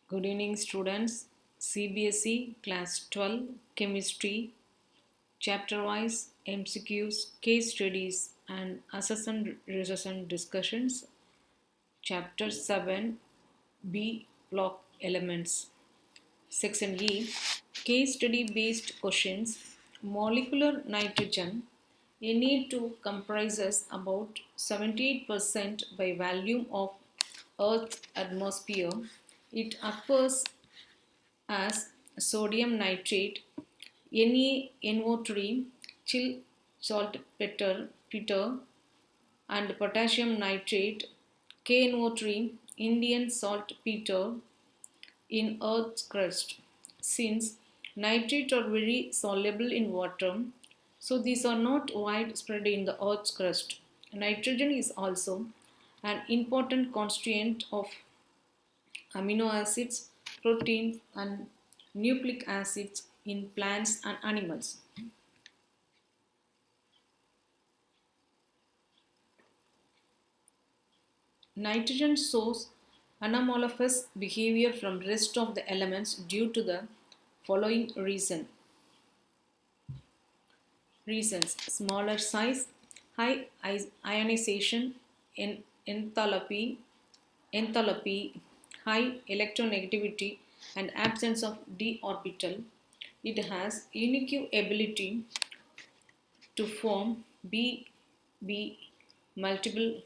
Good evening, students. CBSE Class 12 Chemistry, chapter wise MCQs, case studies, and assessment resolution discussions. Chapter 7 B Block Elements. Section E Case study based questions. Molecular nitrogen Na2 comprises about 78% by volume of Earth's atmosphere. It occurs as sodium nitrate, NaNO3, chill saltpeter, and potassium nitrate, KNO3, Indian saltpeter in Earth's crust. Since nitrates are very soluble in water, so these are not widespread in the Earth's crust. Nitrogen is also an important constituent of amino acids, proteins, and nucleic acids in plants and animals. Nitrogen shows anomalous behavior from rest of the elements due to the following reasons: smaller size, high ionization, enthalpy, high electronegativity, and absence of d orbital. It has unique ability to form B multiple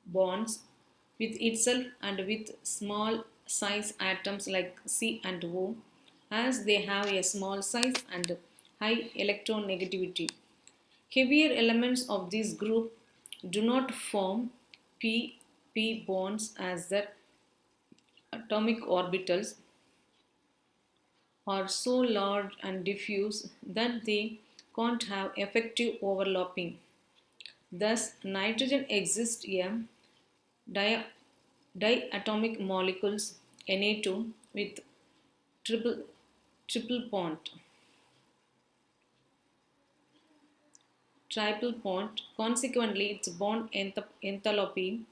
bonds with itself and with small size atoms like C and O, as they have a small size and high electronegativity. Heavier elements of this group do not form p bonds, as their atomic orbitals are so large and diffuse that they can't have effective overlapping. Thus, nitrogen exists in diatomic molecules Na2 with triple bond. Triple bond. Consequently, its bond enthalpy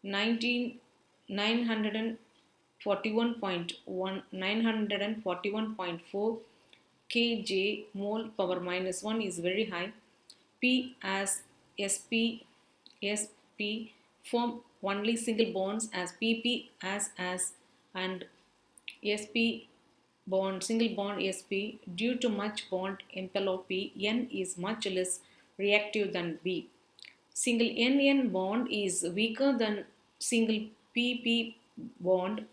941.4 kJ mole power minus 1 is very high. P as sp form only single bonds as pp as and sp bond single bond sp. Due to much bond enthalpy, N is much less reactive than B. Single NN bond is weaker than single PP bond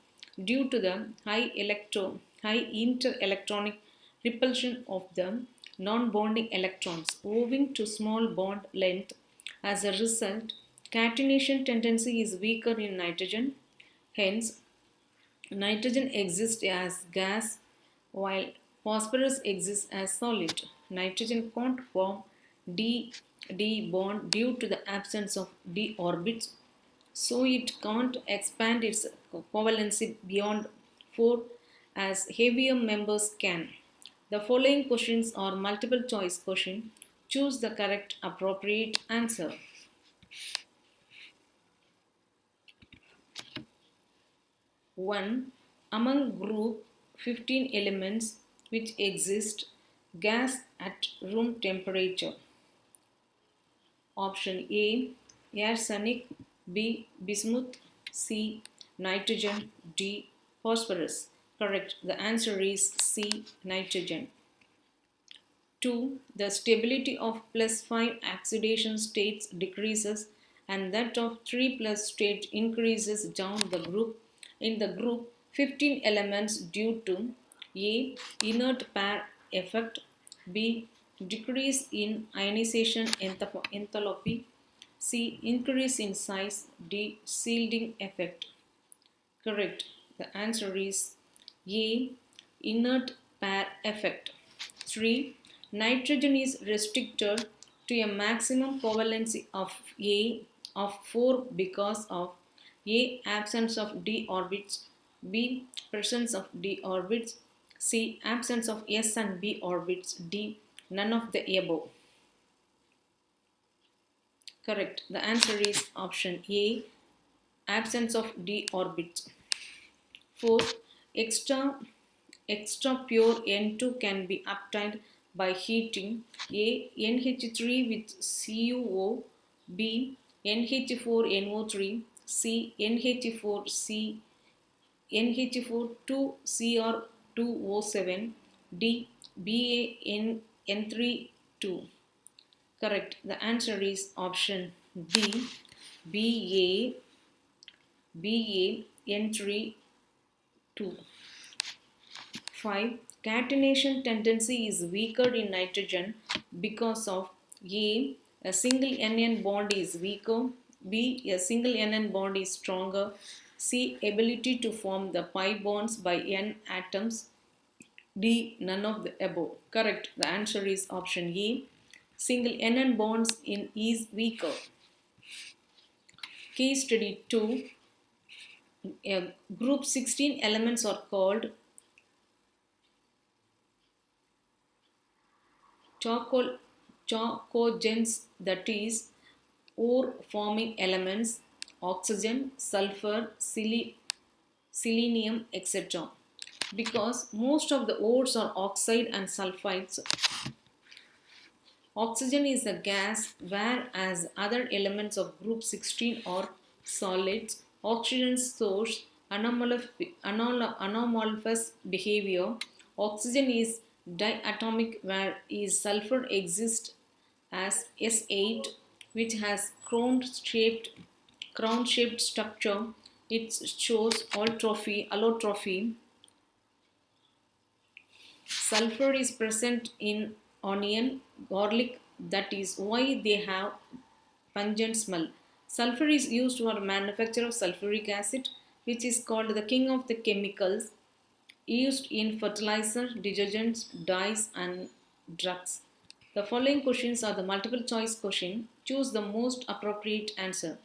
due to the high interelectronic repulsion of the non-bonding electrons owing to small bond length. As a result, catenation tendency is weaker in nitrogen. Hence, nitrogen exists as gas while phosphorus exists as solid. Nitrogen can't form D bond due to the absence of d orbits, so it can't expand its covalency beyond 4 as heavier members can. The following questions are multiple choice questions. Choose the correct appropriate answer. 1. Among group 15 elements which exist gas at room temperature. Option A arsenic, B bismuth, C nitrogen, D phosphorus. Correct. The answer is C nitrogen. 2. The stability of plus 5 oxidation states decreases and that of 3 plus state increases down the group in the group 15 elements due to A. Inert pair effect, B. Decrease in ionization enthalpy, C. Increase in size, D. Shielding effect. Correct. The answer is A. Inert pair effect. 3. Nitrogen is restricted to a maximum covalency of A of 4 because of A. Absence of d orbits, B. Presence of d orbits, C. Absence of s and b orbits, D. None of the above. Correct. The answer is option A. Absence of d orbits. 4. Extra pure N2 can be obtained by heating A. NH3 with CuO, B. NH4NO3, C. NH4C NH4 2 Cr2O7, D. BaN3 2. Correct. The answer is option D. BaN3 2. 5. Catenation tendency is weaker in nitrogen because of A. A single NN bond is weaker, B. A single NN bond is stronger, C. Ability to form the pi bonds by N atoms, D. None of the above. Correct. The answer is option A. Single NN bonds is weaker. Case study 2. Group 16 elements are called chalcogens, that is, ore forming elements, oxygen, sulfur, selenium, etc. Because most of the ores are oxide and sulfides, oxygen is a gas, whereas other elements of group 16 are solids. Oxygen shows anomalous behavior. Oxygen is diatomic, whereas sulfur exists as S8, which has crown-shaped structure. It shows allotrophy. Sulfur is present in onion, garlic, that is why they have pungent smell. Sulfur is used for manufacture of sulfuric acid, which is called the king of the chemicals, used in fertilizer, detergents, dyes and drugs. The following questions are the multiple choice question. Choose the most appropriate answer.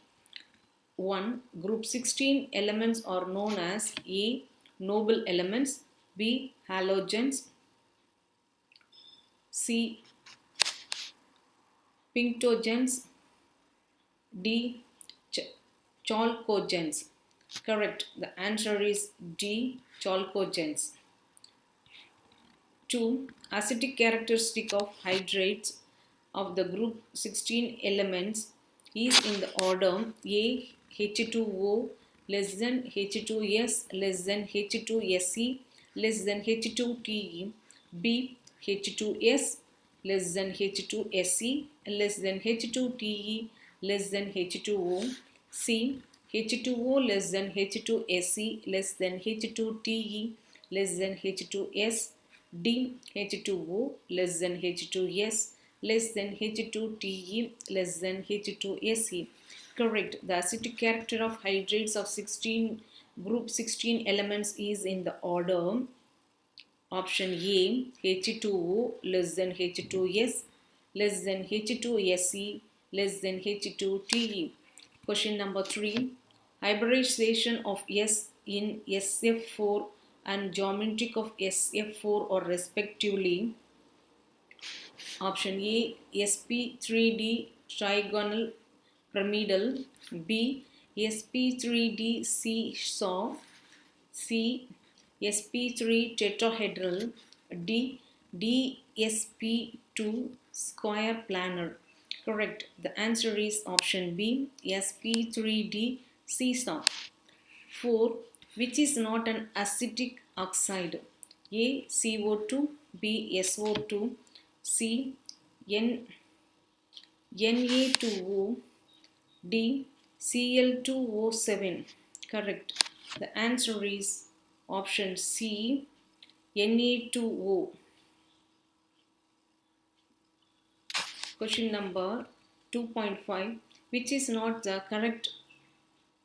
1. Group 16 elements are known as A. Noble elements, B. Halogens, C. Pinctogens, D. Chalcogens. Correct. The answer is D. Chalcogens. 2. Acidic characteristic of hydrates of the group 16 elements is in the order A. H2O less than H2S less than H2Se less than H2Te, B. H2S less than H2Se less than H2Te less than H2O, C. H2O less than H2Se less than H2Te less than H2S, D. H2O less than H2S less than H2Te less than H2Se. Correct. The acidic character of hydrates of group 16 elements is in the order option A. H2O less than H2S less than H2Se less than H2Te. Question number 3. Hybridization of S in SF4 and geometric of SF4 are respectively option A. sp3d trigonal pyramidal, B. sp3d seesaw, C. sp3 tetrahedral, D. dsp2 square planar. Correct. The answer is option B. sp3d seesaw. 4. Which is not an acetic oxide? A. CO2, B. SO2, C. Na2O, D. Cl2O7. Correct. The answer is option C. Na2O. Question number 2.5. Which is not the correct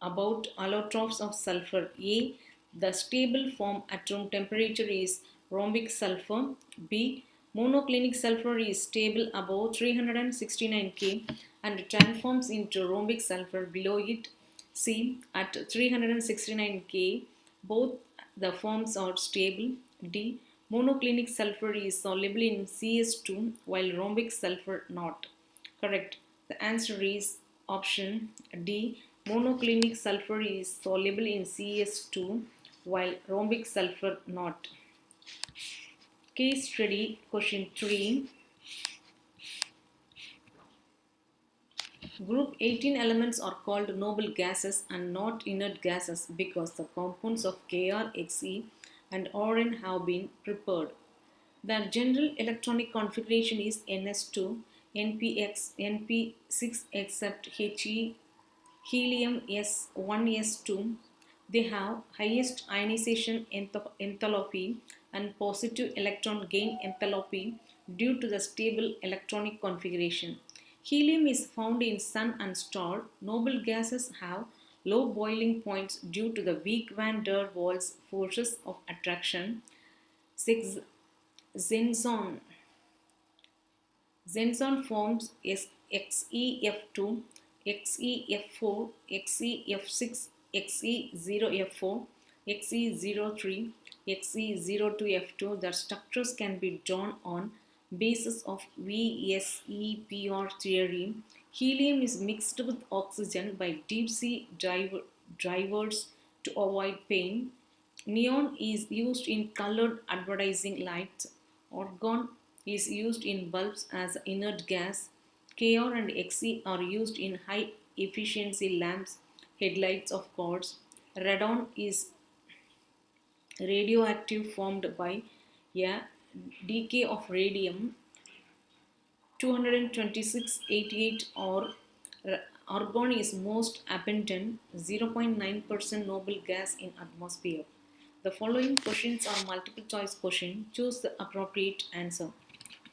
about allotropes of sulfur? A. The stable form at room temperature is rhombic sulfur. B. Monoclinic sulfur is stable above 369 K and transforms into rhombic sulfur below it. C. At 369 K, both the forms are stable. D. Monoclinic sulfur is soluble in CS2 while rhombic sulfur not. Correct. The answer is option D. Monoclinic sulfur is soluble in CS2 while rhombic sulfur not. Case study question 3. Group 18 elements are called noble gases and not inert gases because the compounds of Kr, Xe and Rn have been prepared. The general electronic configuration is Ns2, Npx, Np6 except He, helium S1, S2. They have highest ionization enthalpy and positive electron gain enthalpy due to the stable electronic configuration. Helium is found in sun and star. Noble gases have low boiling points due to the weak van der Waals forces of attraction. 6. Xenon. Xenon forms XeF2, XeF4, XeF6, Xe0F4, Xe03, Xe02F2. The structures can be drawn on basis of VSEPR theory. Helium is mixed with oxygen by deep sea divers to avoid pain. Neon is used in colored advertising lights. Argon is used in bulbs as inert gas. Kr and Xe are used in high efficiency lamps, headlights of cars. Radon is radioactive formed by a decay of radium 22688 or argon is most abundant 0.9% noble gas in atmosphere. The following questions are multiple choice questions. Choose the appropriate answer.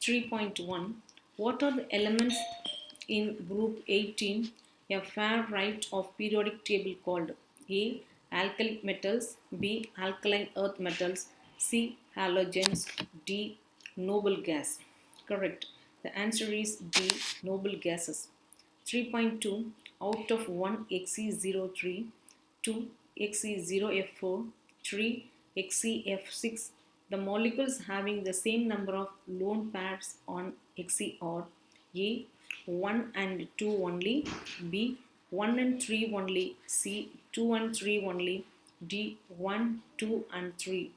3.1. What are the elements in group 18, a fair right of periodic table called? A. Alkalic metals, B. Alkaline earth metals, C. Halogens, D. Noble gas. Correct. The answer is D. Noble gases. 3.2. Out of 1 Xe03, 2 Xe0F4, 3 XeF6, the molecules having the same number of lone pairs on Xe are A. 1 and 2 only, B. 1 and 3 only, C. 2 and 3 only, D. 1, 2 and 3.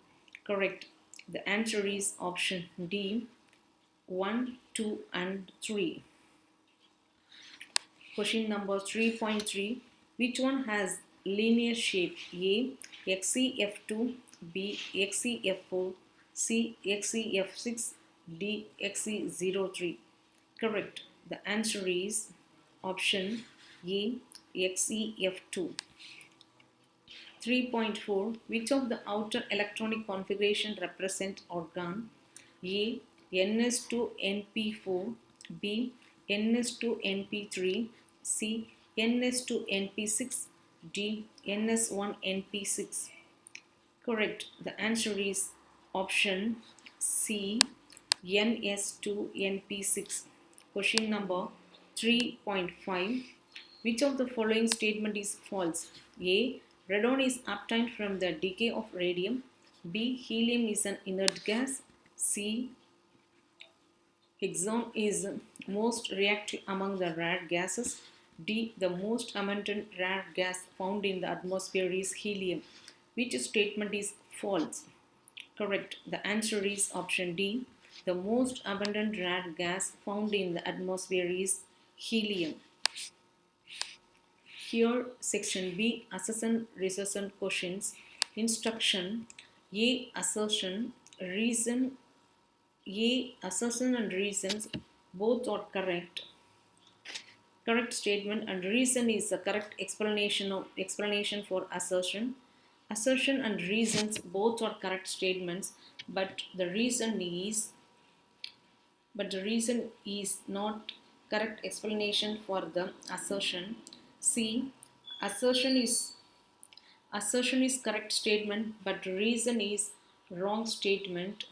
Correct. The answer is option D. 1, 2 and 3. Question number 3.3. Which one has linear shape? A. XeF2, B. XeF4, C. XeF6, D. Xe03. Correct. The answer is option A. XeF2. 3.4. Which of the outer electronic configuration represent argon? A. Ns2Np4, B. Ns2Np3, C. Ns2Np6, D. Ns1Np6. Correct. The answer is option C. Ns2Np6. Question number 3.5. Which of the following statement is false? A. Radon is obtained from the decay of radium. B. Helium is an inert gas. C. Hexon is most reactive among the rare gases. D. The most abundant rare gas found in the atmosphere is helium. Which statement is false? Correct. The answer is option D. The most abundant rare gas found in the atmosphere is helium. Here, section B, assertion, reassertion questions. Instruction. A. Assertion. Reason. A. Assertion and reasons both are correct. Correct statement and reason is the correct explanation for assertion. Assertion and reasons both are correct statements, but the reason is not correct explanation for the assertion. C. Assertion is correct statement, but reason is wrong statement.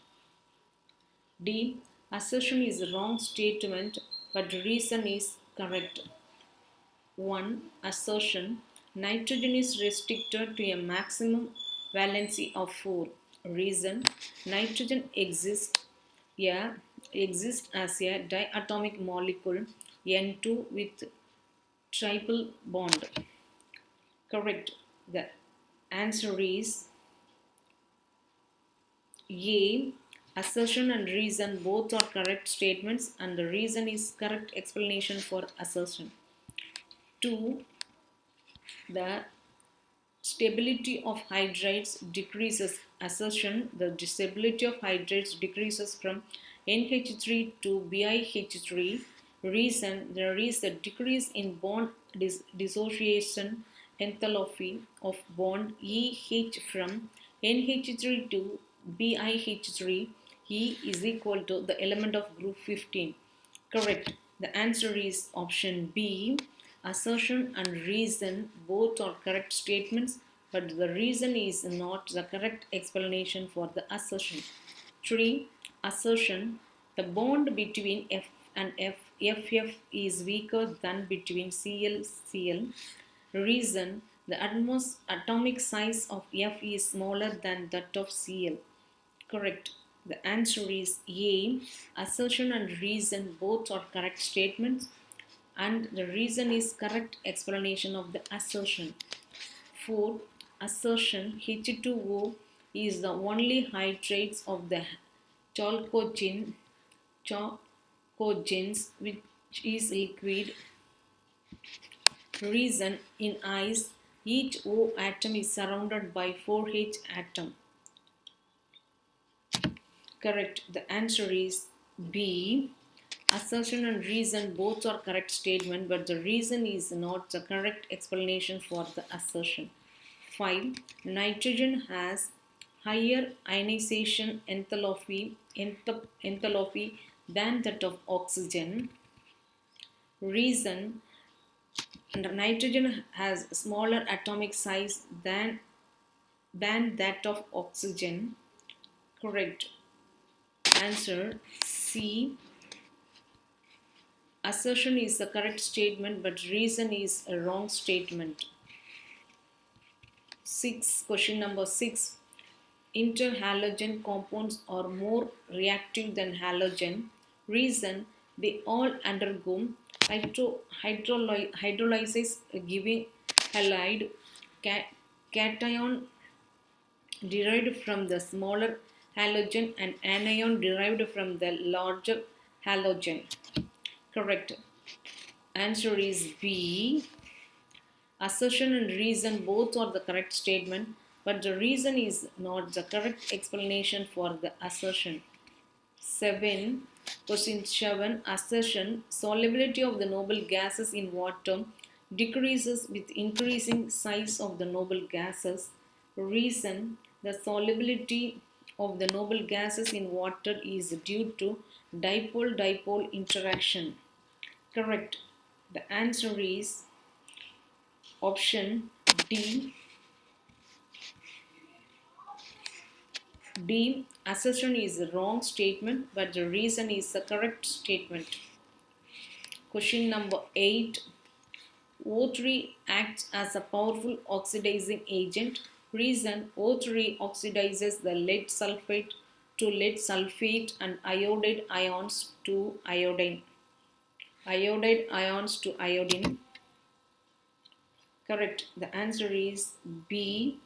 D. Assertion is wrong statement, but reason is correct. 1. Assertion. Nitrogen is restricted to a maximum valency of 4. Reason. Nitrogen exists as a diatomic molecule N2 with triple bond. Correct. The answer is A. Assertion and reason both are correct statements and the reason is correct explanation for assertion. 2. The stability of hydrates decreases. Assertion: the stability of hydrates decreases from NH3 to BiH3. Reason: there is a decrease in bond dissociation enthalpy of bond EH from NH3 to BiH3. E is equal to the element of group 15. Correct. The answer is option B. Assertion and reason both are correct statements, but the reason is not the correct explanation for the assertion. 3. Assertion: the bond between F and FF is weaker than between Cl. Reason: the atomic size of F is smaller than that of Cl. Correct. The answer is A. Assertion and reason both are correct statements, and the reason is correct explanation of the assertion. 4. Assertion: H2O is the only hydrates of the chalcogens which is liquid. Reason: in ice, each O atom is surrounded by 4 H atom. Correct. The answer is B. Assertion and reason both are correct statement, but the reason is not the correct explanation for the assertion. 5. Nitrogen has higher ionization enthalpy than that of oxygen. Reason: nitrogen has smaller atomic size than that of oxygen. Correct. Answer C. Assertion is the correct statement, but reason is a wrong statement. 6. Question number 6. Interhalogen compounds are more reactive than halogen. Reason: they all undergo hydrolysis, giving halide cation derived from the smaller halogen and anion derived from the larger halogen. Correct. Answer is B. Assertion and reason both are the correct statement, but the reason is not the correct explanation for the assertion. 7. Question 7. Assertion: solubility of the noble gases in water decreases with increasing size of the noble gases. Reason: the solubility of the noble gases in water is due to dipole-dipole interaction. Correct. The answer is option D. D. Assertion is a wrong statement, but the reason is the correct statement. Question number 8. O3 acts as a powerful oxidizing agent. Reason: O3 oxidizes the lead sulfate to lead sulfate and iodide ions to iodine. Correct. The answer is B.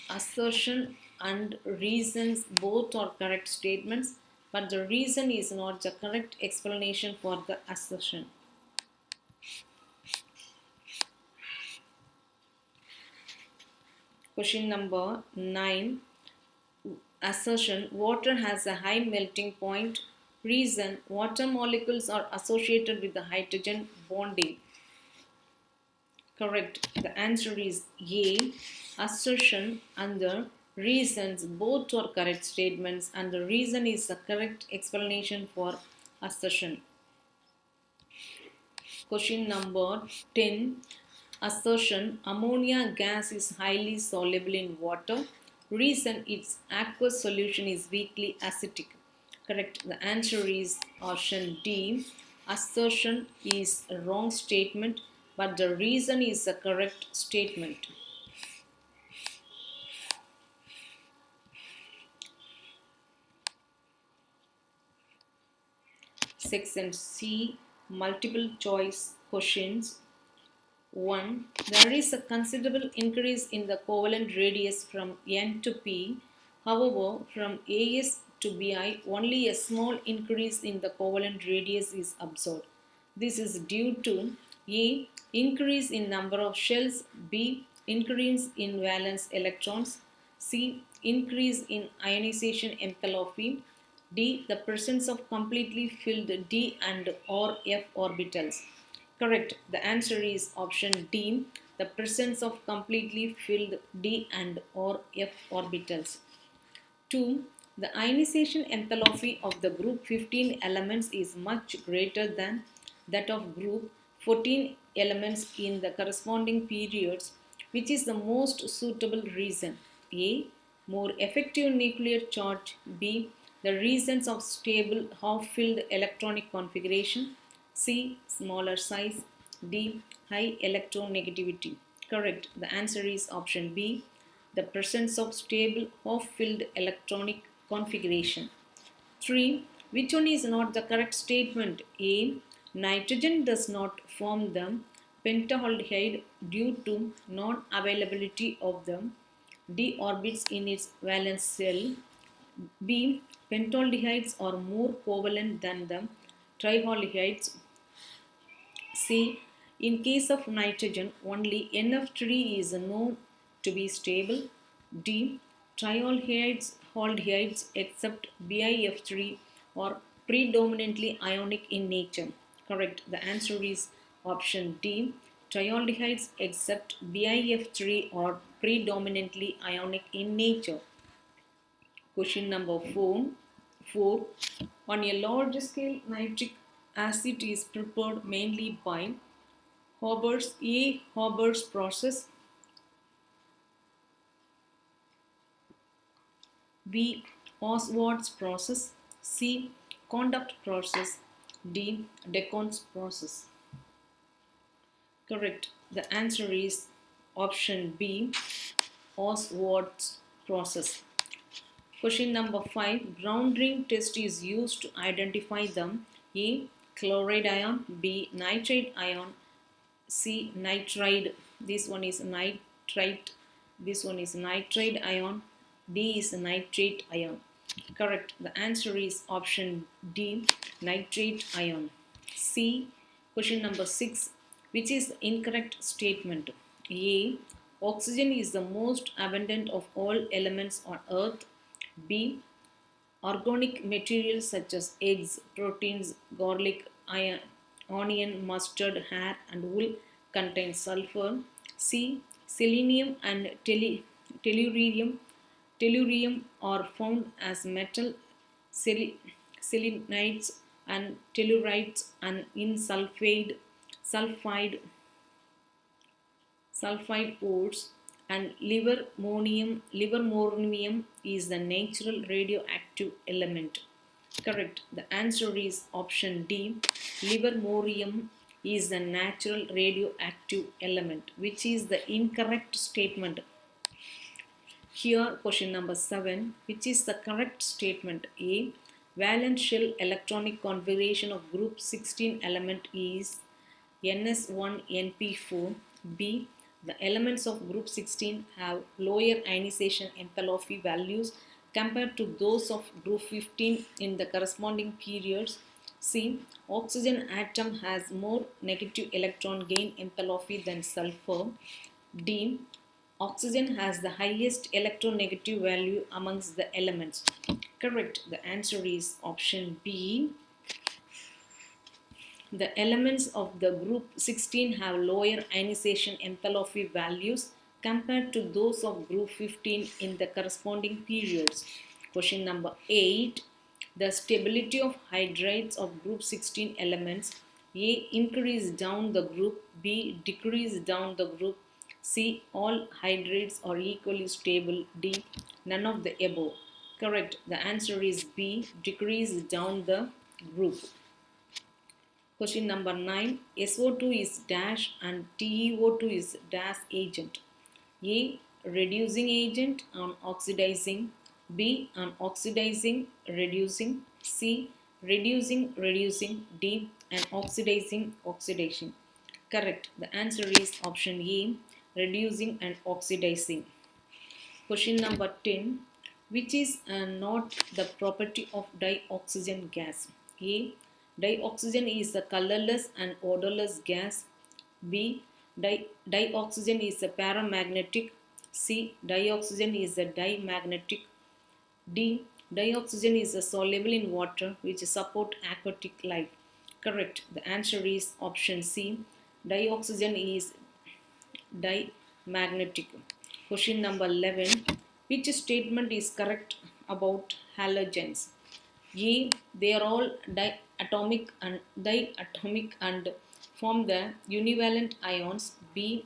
Assertion and reasons both are correct statements, but the reason is not the correct explanation for the assertion. Question number 9. Assertion: water has a high melting point. Reason: water molecules are associated with the hydrogen bonding. Correct. The answer is A. Assertion and the reasons both are correct statements, and the reason is the correct explanation for assertion. Question number 10. Assertion: ammonia gas is highly soluble in water. Reason: its aqueous solution is weakly acidic. Correct. The answer is option D. Assertion is a wrong statement, but the reason is the correct statement. Section C, multiple choice questions. 1. There is a considerable increase in the covalent radius from N to P. However, from AS to BI, only a small increase in the covalent radius is observed. This is due to A. Increase in number of shells, B. Increase in valence electrons, C. Increase in ionization enthalpy, D. The presence of completely filled D and or F orbitals. Correct. The answer is option D. The presence of completely filled D and or F orbitals. 2. The ionization enthalpy of the group 15 elements is much greater than that of group 14 elements in the corresponding periods, which is the most suitable reason. A. More effective nuclear charge. B. The reasons of stable half-filled electronic configuration. C. Smaller size. D. High electronegativity. Correct. The answer is option B. The presence of stable half-filled electronic configuration. 3. Which one is not the correct statement? A. Nitrogen does not form the pentaldehyde due to non-availability of the d orbits in its valence shell. B. Pentaldehydes are more covalent than the trialdehydes. C. In case of nitrogen, only NF3 is known to be stable. D. Trialdehydes except BIF3 are predominantly ionic in nature. Correct. The answer is option D. Trialdehydes except BIF3 are predominantly ionic in nature. Question number 4. On a large scale, nitric acid is prepared mainly by Haber's process, B. Oswald's process, C. Conduct process, D. Decon's process. Correct. The answer is option B. Oswald's process. Question number 5. Ground ring test is used to identify the A. Chloride ion, B. Nitride ion, C. Nitride. This one is nitrite. This one is nitride ion. D is nitrate ion. Correct. The answer is option D. Nitrate ion. C. Question number 6. Which is the incorrect statement? A. Oxygen is the most abundant of all elements on earth. B. Organic materials such as eggs, proteins, garlic, onion, mustard, hair, and wool contain sulfur. C. Selenium and tellurium are found as metal selenides and tellurides and in sulfide ores, and livermornium is the natural radioactive element. Correct. The answer is option D. Livermorium is the natural radioactive element, which is the incorrect statement. Here, question number 7. Which is the correct statement? A. Valence shell electronic configuration of group 16 element is NS1NP4. B. The elements of group 16 have lower ionization enthalpy values compared to those of group 15 in the corresponding periods. C. Oxygen atom has more negative electron gain enthalpy than sulfur. D. Oxygen has the highest electronegative value amongst the elements. Correct. The answer is option B. The elements of the group 16 have lower ionization enthalpy values compared to those of group 15 in the corresponding periods. Question number 8. The stability of hydrides of group 16 elements: A. Increase down the group, B. Decrease down the group, C. All hydrides are equally stable, D. None of the above. Correct. The answer is B. Decrease down the group. Question number 9. SO2 is dash and TeO2 is dash agent. A. Reducing agent on oxidizing. B. On oxidizing, reducing. C. Reducing, reducing. D. And oxidizing, oxidation. Correct. The answer is option A. Reducing and oxidizing. Question number 10. Which is not the property of dioxygen gas? A. Dioxygen is a colorless and odorless gas. B. Dioxygen is a paramagnetic. C. Dioxygen is a dimagnetic. D. Dioxygen is a soluble in water which support aquatic life. Correct. The answer is option C. Dioxygen is dimagnetic. Question number 11. Which statement is correct about halogens? A. They are all diatomic and form the univalent ions. B.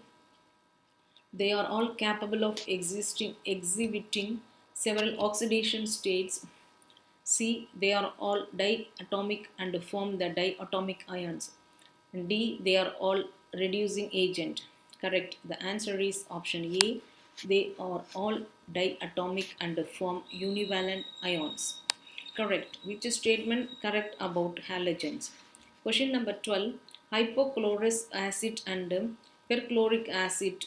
They are all capable of exhibiting several oxidation states. C. They are all diatomic and form the diatomic ions. D. They are all reducing agent. Correct. The answer is option A. They are all diatomic and form univalent ions. Correct. Which statement correct about halogens? Question number 12. Hypochlorous acid and perchloric acid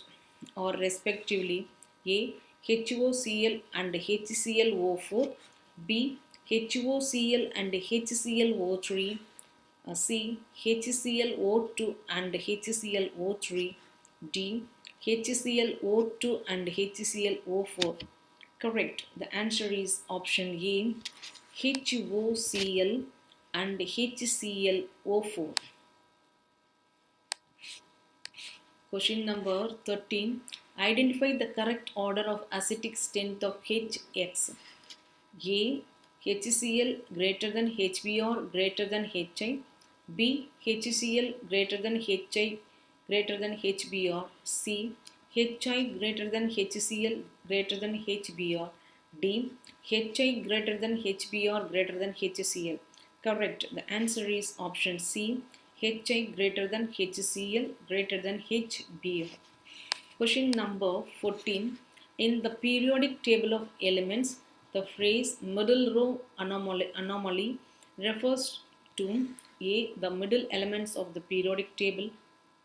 are respectively A. HOCl and HClO4, B. HOCl and HClO3, C. HClO2 and HClO3, D. HClO2 and HClO4. Correct. The answer is option A. HOCl and HClO4. Question number 13. Identify the correct order of acidic strength of HX. A. HCl greater than HBr greater than HI. B. HCl greater than HI greater than HBr. C. HI greater than HCl greater than HBr. D. HI greater than HBr greater than HCl. Correct. The answer is option C. HI greater than HCl greater than HBr. Question number 14. In the periodic table of elements, the phrase middle row anomaly refers to A. The middle elements of the periodic table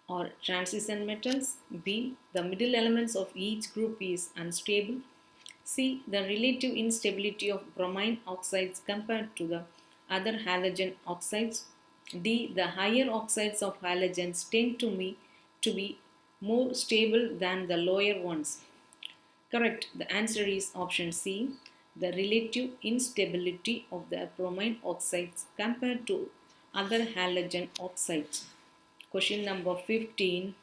are transition metals. B. The middle elements of each group is unstable. C. The relative instability of bromine oxides compared to the other halogen oxides. D. The higher oxides of halogens tend to be more stable than the lower ones. Correct. The answer is option C. The relative instability of the bromine oxides compared to other halogen oxides. Question number 15.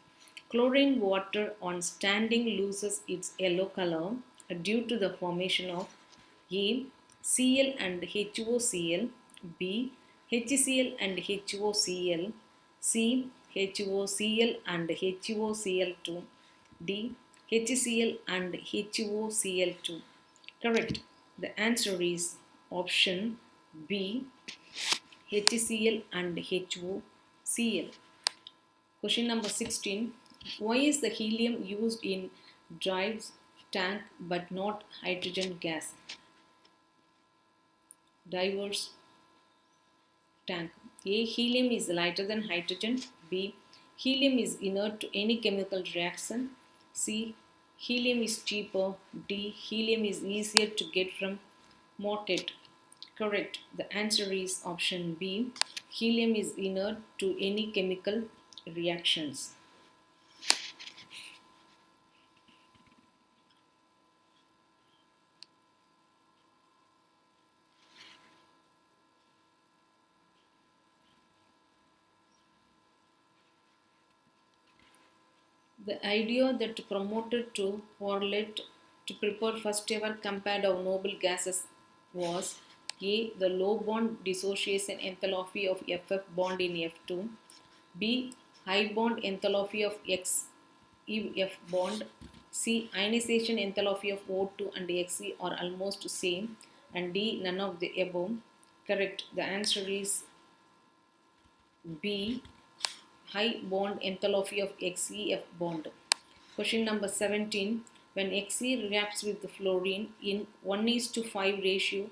Chlorine water on standing loses its yellow color due to the formation of A. Cl and HOCl, B. HCl and HOCl, C. HOCl and HOCl2, D. HCl and HOCl2. Correct. The answer is option B. HCl and HOCl. Question number 16. Why is the helium used in drives tank but not hydrogen gas? Diverse tank. A. Helium is lighter than hydrogen. B. Helium is inert to any chemical reaction. C. Helium is cheaper. D. Helium is easier to get from motet. Correct. The answer is option B. Helium is inert to any chemical reactions. The idea that promoted to Horlet to prepare first ever compared of noble gases was A. The low bond dissociation enthalpy of FF bond in F2, B. High bond enthalpy of XF bond, C. Ionization enthalpy of O2 and Xe are almost same, and D. None of the above. Correct. The answer is B. High bond enthalpy of XEF bond. Question number 17. When Xe reacts with the fluorine in 1:5 ratio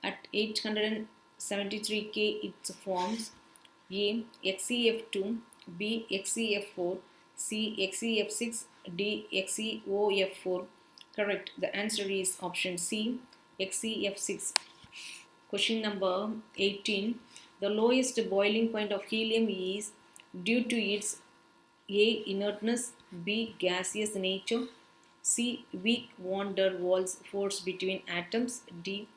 at 873 K, it forms A. XeF2, B. XeF4, C. XeF6, D. XeOF4. Correct. The answer is option C. XeF6. Question number 18. The lowest boiling point of helium is due to its A. Inertness, B. Gaseous nature, C. Weak van der Waals force between atoms, D.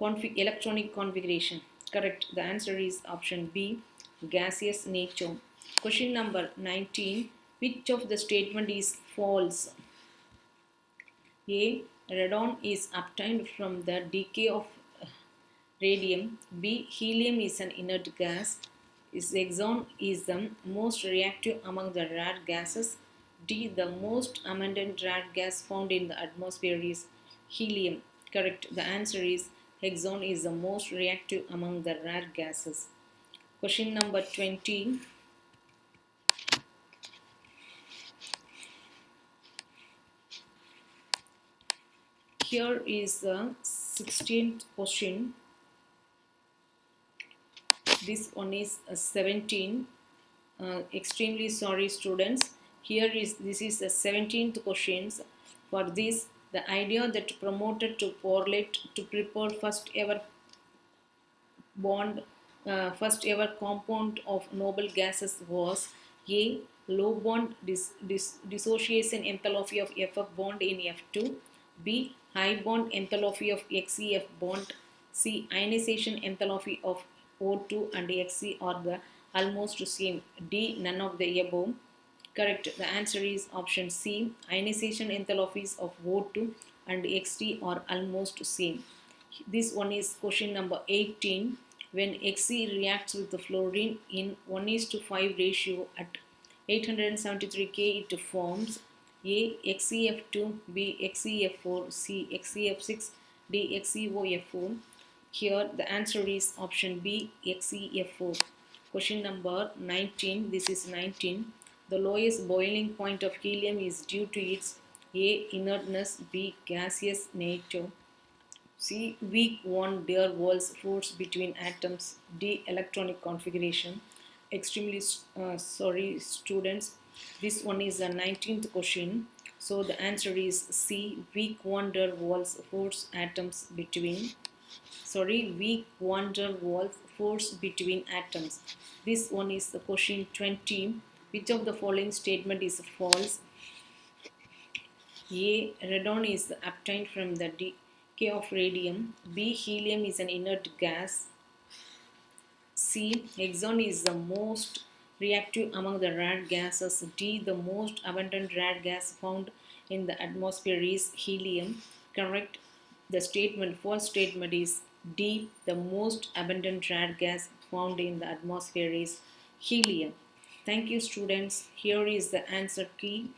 Electronic configuration. Correct. The answer is option B. Gaseous nature. Question number 19. Which of the statement is false? A. Radon is obtained from the decay of radium. B. Helium is an inert gas. Xenon is the most reactive among the rare gases. D. The most abundant rare gas found in the atmosphere is helium. Correct. The answer is hexon is the most reactive among the rare gases. Question number 20. Here is the 16th question. This one is 17. Extremely sorry, students. This is the 17th questions. For this, the idea that promoted to correlate to prepare first ever compound of noble gases was A. Low bond dissociation enthalpy of Ff bond in F2. B. High bond enthalpy of XeF bond. C. Ionization enthalpy of O2 and Xe are the almost same. D. None of the above. Correct. The answer is option C. Ionization enthalpies of O2 and Xe are almost same. This one is question number 18. When Xe reacts with the fluorine in 1:5 ratio at 873 K, it forms A. XeF2, B. XeF4, C. XeF6, D. XeOF4. Here the answer is option B. XeF4. Question number 19. This is 19. The lowest boiling point of helium is due to its A. Inertness, B. Gaseous nature, C. Weak van der Waals force between atoms, D. Electronic configuration. Extremely sorry, students. This one is the 19th question. So the answer is C. Weak van der Waals force atoms between. Weak van der Waals force between atoms. This one is the question 20. Which of the following statement is false? A. Radon is obtained from the decay of radium. B. Helium is an inert gas. C. Hexon is the most reactive among the rare gases. D. The most abundant rare gas found in the atmosphere is helium. Correct. The false statement is D. The most abundant rare gas found in the atmosphere is helium. Thank you, students. Here is the answer key.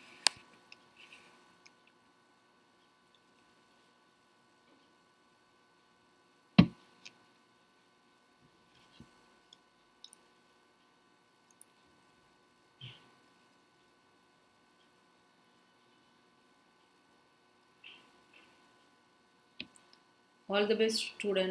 All the best, students.